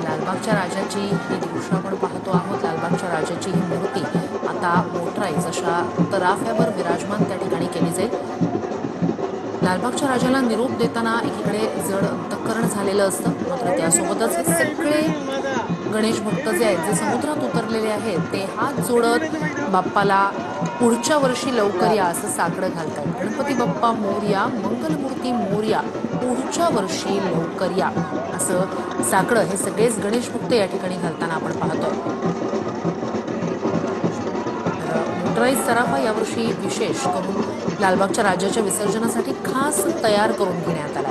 लालबागच्या राजाची ही दृश्य आपण पाहतो आहोत। लालबागच्या राजाची ही मूर्ती आता मोटराईज अशा तराफ्यावर विराजमान त्या ठिकाणी केली जाईल। लालबागच्या राजाला निरोप देताना एकीकडे जड अंतःकरण झालेलं असतं, मात्र त्यासोबतच हे सगळे गणेश भक्त जे आहेत, जे समुद्रात उतरलेले आहेत, ते हात जोडत बाप्पाला पुढच्या वर्षी लवकर या असं साकडं घालतात। गणपती बाप्पा मोरया, मंगलमूर्ती मोरया, पुढच्या वर्षी लवकर या असं साकडं हे सगळेच गणेश भक्त या ठिकाणी घालताना आपण पाहतोय। मोटराईज तराफा यावर्षी विशेष करून लालबागच्या राजाच्या विसर्जनासाठी खास तयार करून घेण्यात आला।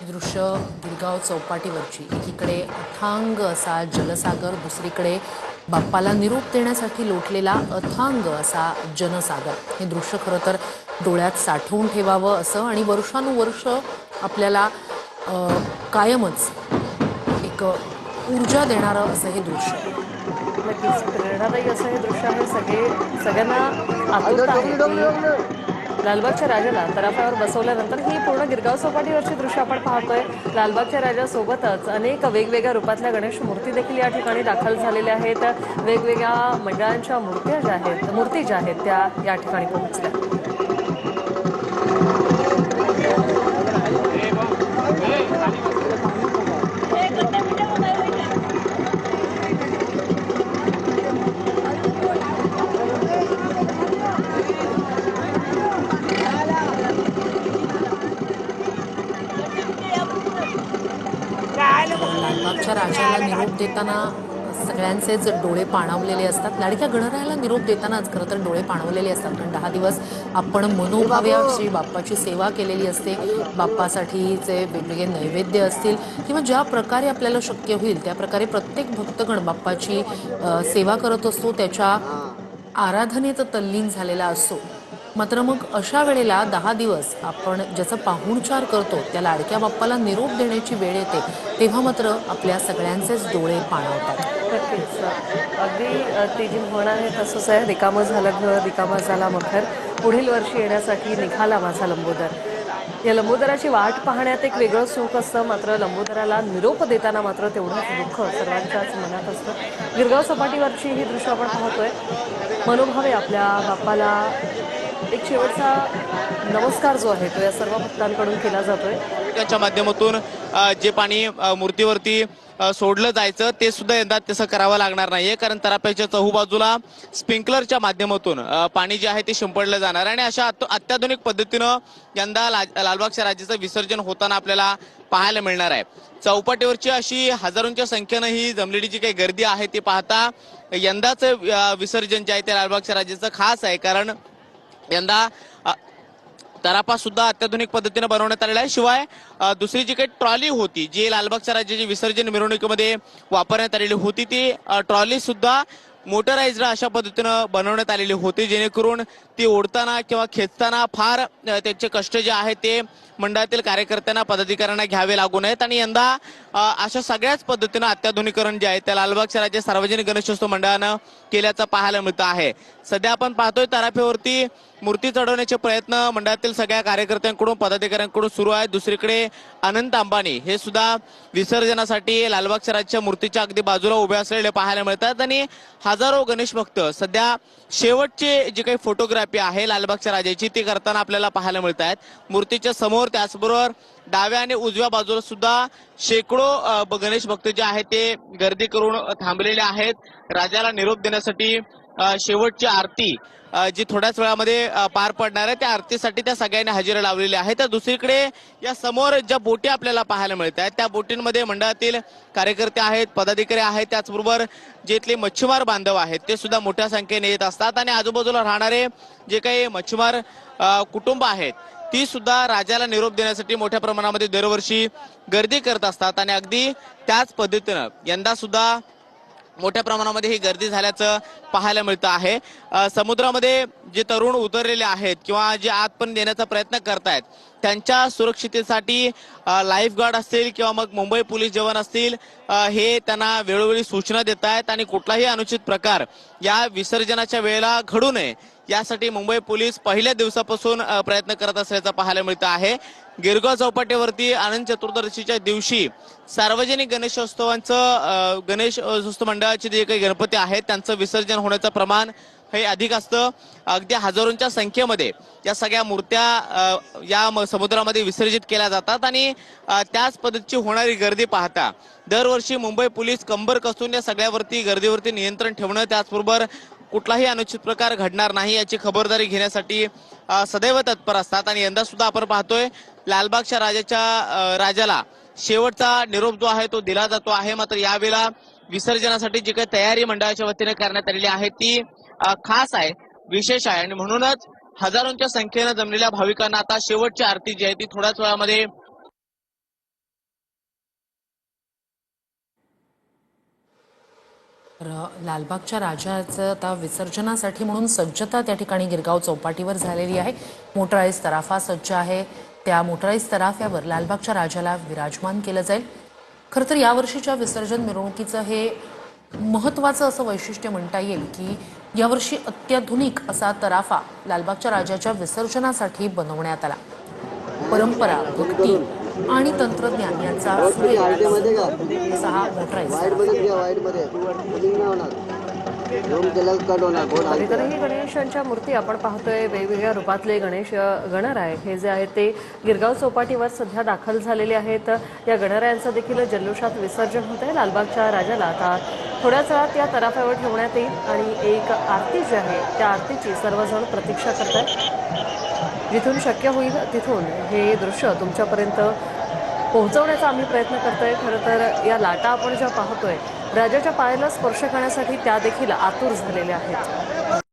दृश्य गिरगाव चौपाटीवरची, एकीकडे अथांग असा जलसागर, दुसरीकडे बाप्पाला निरोप देण्यासाठी लोटलेला अथांग असा जनसागर। हे दृश्य खरं तर डोळ्यात साठवून ठेवावं असं आणि वर्षानुवर्ष आपल्याला कायमच एक ऊर्जा देणारं असं हे दृश्य, नक्कीच प्रेरणादायी असं हे दृश्य आहे। सगळ्यांना आतुरता आहे। लालबागच्या राजाला तराफ्यावर बसवल्यानंतर ही पूर्ण गिरगाव चौपाटीवरची दृश्य आपण पाहतोय। लालबागच्या राजासोबतच अनेक वेगवेगळ्या रूपातल्या गणेश मूर्ती देखील या ठिकाणी दाखल झालेल्या आहेत। वेगवेगळ्या मंडळांच्या मूर्ती ज्या आहेत त्या या ठिकाणी पोहोचल्या। लालबागच्या राजाला निरोप देताना सगळ्यांचेच डोळे पाणावलेले असतात। लाडक्या गणरायाला निरोप देतानाच खरं तर डोळे पाणावलेले असतात, कारण 10 दिवस आपण मनोभाव्या श्री बाप्पाची सेवा केलेली असते। बाप्पासाठीचे वेगवेगळे नैवेद्य असतील किंवा ज्या प्रकारे आपल्याला शक्य होईल त्या प्रकारे प्रत्येक भक्तगण बाप्पाची सेवा करत असतो, त्याच्या आराधनेत तल्लीन झालेला असतो। मात्र मग अशा वेळेला 10 दिवस आपण ज्याचा पाहुणचार करतो त्या लाडक्या बाप्पाला निरोप देण्याची वेळ येते, तेव्हा मात्र आपल्या सगळ्यांचेच डोळे पाणावतात। नक्कीच अगदी ती जी म्हण आहे तसंच आहे, रिकामं झालं घर रिकामा झाला मखर, पुढील वर्षी येण्यासाठी निघाला माझा लंबोदर। या लंबोदराची वाट पाहण्यात एक वेगळं सुख असतं, मात्र लंबोदराला निरोप देताना मात्र तेवढंच दुःख सर्वांच्याच मनात असतं। गिरगाव सपाटीवरची ही दृश्य आपण पाहतोय। मनोभावे आपल्या बाप्पाला एक शेवटचा नमस्कार जो आहे तो या सर्व भक्तांकडून केला जातोय। त्यांच्या माध्यमातून जे पाणी मूर्तीवरती सोडलं जायचं ते सुद्धा यंदा तसं करावं लागणार नाहीये, कारण तराफ्याच्या चहूबाजूला स्प्रिंकलरच्या माध्यमातून पाणी जे आहे ते शिंपडलं जाणार आणि अशा अत्याधुनिक पद्धतीनं यंदा लालबागच्या राजाचं विसर्जन होताना आपल्याला पाहायला मिळणार आहे। चौपाटीवरची अशी हजारोंच्या संख्येनं ही जमलेली जी काही गर्दी आहे ती पाहता यंदाचं विसर्जन जे आहे ते लालबागच्या राजाचं खास आहे, कारण यंदा तराफा सुद्धा अत्याधुनिक पद्धतीने बनवण्यात आलेला आहे। शिवाय दुसरी जी काही ट्रॉली होती जी लालबागच्या राजाची विसर्जन मिरवणुकीमध्ये वापरण्यात आलेली होती, ती ट्रॉली सुद्धा मोटराइज्ड अशा पद्धतीनं बनवण्यात आलेली होती, जेणेकरून ती ओढताना किंवा खेचताना फार त्यांचे कष्ट जे आहेत ते मंडळातील कार्यकर्त्यांना पदाधिकाऱ्यांना घ्यावे लागू नयेत। आणि यंदा अशा सगळ्याच पद्धतीनं अत्याधुनिकीकरण जे आहे त्या लालबागच्या राजा सार्वजनिक गणेशोत्सव मंडळानं केल्याचं पाहायला मिळतं आहे। सध्या आपण पाहतोय तराफ्यावरती मूर्ती चढवण्याचे प्रयत्न मंडळातील सगळ्या कार्यकर्त्यांकडून पदाधिकाऱ्यांकडून सुरू आहेत. दुसरीकडे अनंत अंबानी हे सुद्धा विसर्जनासाठी लालबागच्या राजाच्या मूर्तीच्या अगदी बाजूला उभे असलेले पाहायला मिळतात आणि हजारो गणेश भक्त सध्या शेवटची जी काही फोटोग्राफी आहे लालबागच्या राजाची ती करताना आपल्याला पाहायला मिळत आहेत. मूर्तीच्या समोर त्याचबरोबर डाव्या आणि उजव्या बाजूला सुद्धा शेकडो गणेश भक्त जे आहेत ते गर्दी करून थांबलेले आहेत. राजाला निरोप देण्यासाठी शेवटची आरती जी थोड्याच वेळामध्ये पार पडणार आहे त्या आरतीसाठी त्या सगळ्यांनी हजेरी लावलेली आहे. तर दुसरीकडे या समोर ज्या बोटी आपल्याला पाहायला मिळत आहेत त्या बोटींमध्ये मंडळातील कार्यकर्ते आहेत, पदाधिकारी आहेत, त्याचबरोबर जे इथले मच्छीमार बांधव आहेत ते सुद्धा मोठ्या संख्येने येत असतात आणि आजूबाजूला राहणारे जे काही मच्छीमार कुटुंब आहेत ती सुद्धा राजाला निरोप देण्यासाठी मोठ्या प्रमाणामध्ये दरवर्षी गर्दी करत असतात आणि अगदी त्याच पद्धतीनं यंदा सुद्धा मोठ्या प्रमाणामध्ये ही गर्दी झाल्याचं पाहायला मिळतं आहे. समुद्रामध्ये जे तरुण उतरलेले आहेत किंवा जे आतपर्यंत येण्याचा प्रयत्न करतायत त्यांच्या सुरक्षितेसाठी लाईफ गार्ड असतील किंवा मग मुंबई पोलीस जवान असतील हे त्यांना वेळोवेळी सूचना देत आहेत आणि कुठलाही अनुचित प्रकार या विसर्जनाच्या वेळेला घडू नये यासाठी मुंबई पोलीस पहिल्या दिवसापासून प्रयत्न करत असल्याचं पाहायला मिळतं आहे. गिरगाव चौपाटीवरती अनंत चतुर्दशीच्या दिवशी सार्वजनिक गणेशोत्सवांचं गणेशोत्सव मंडळाचे जे काही गणपती आहेत त्यांचं विसर्जन होण्याचं प्रमाण हे अधिक असतं. अगदी हजारोंच्या संख्येमध्ये या सगळ्या मूर्त्या या समुद्रामध्ये विसर्जित केल्या जातात आणि त्याच पद्धतीची होणारी गर्दी पाहता दरवर्षी मुंबई पोलीस कंबर कसून या सगळ्यावरती गर्दीवरती नियंत्रण ठेवणं त्याचबरोबर कुठलाही अनुचित प्रकार घडणार नाही याची खबरदारी घेण्यासाठी सदैव तत्पर असतात आणि यंदा सुद्धा आपण पाहतोय लालबागच्या राजाला शेवटचा निरोप जो आहे तो दिला जातो आहे. मात्र यावेळेला विसर्जनासाठी जी काही तयारी मंडळाच्या वतीने करण्यात आलेली आहे ती खास आहे, विशेष आहे आणि म्हणूनच हजारोंच्या संख्येनं जमलेल्या भाविकांना आता शेवटची आरती जी आहे ती थोड्याच वेळामध्ये लालबागच्या राजाचं आता विसर्जनासाठी म्हणून सज्जता त्या ठिकाणी गिरगाव चौपाटीवर झालेली आहे. मोटराईज तराफा सज्ज आहे. त्या मोटराईज तराफ्यावर लालबागच्या राजाला विराजमान केलं जाईल. खरं तर यावर्षीच्या विसर्जन मिरवणुकीचं हे महत्त्वाचं असं वैशिष्ट्य म्हणता येईल की यावर्षी अत्याधुनिक असा तराफा लालबागच्या राजाच्या विसर्जनासाठी बनवण्यात आला. परंपरा, भक्ती आणि तंत्रज्ञान यांचा असा हा मोटराईज इतरही गणेशांच्या मूर्ती आपण पाहतोय. वेगवेगळ्या रूपातले गणराय हे जे आहेत ते गिरगाव चौपाटीवर सध्या दाखल झालेले आहेत. या गणरायांचं देखील जल्लोषात विसर्जन होत आहे. लालबागच्या राजाला आता थोड्याच वेळात या तराफ्यावर ठेवण्यात येईल आणि एक आरती जी आहे त्या आरतीची सर्वजण प्रतीक्षा करतात. जिथून शक्य होईल तिथून हे दृश्य तुमच्यापर्यंत पोहोचवण्याचा आम्ही प्रयत्न करतोय. खरं तर या लाटा आपण ज्या पाहतोय राजाच्या पायाला स्पर्श करण्यासाठी त्या देखील आतुर झालेल्या आहेत.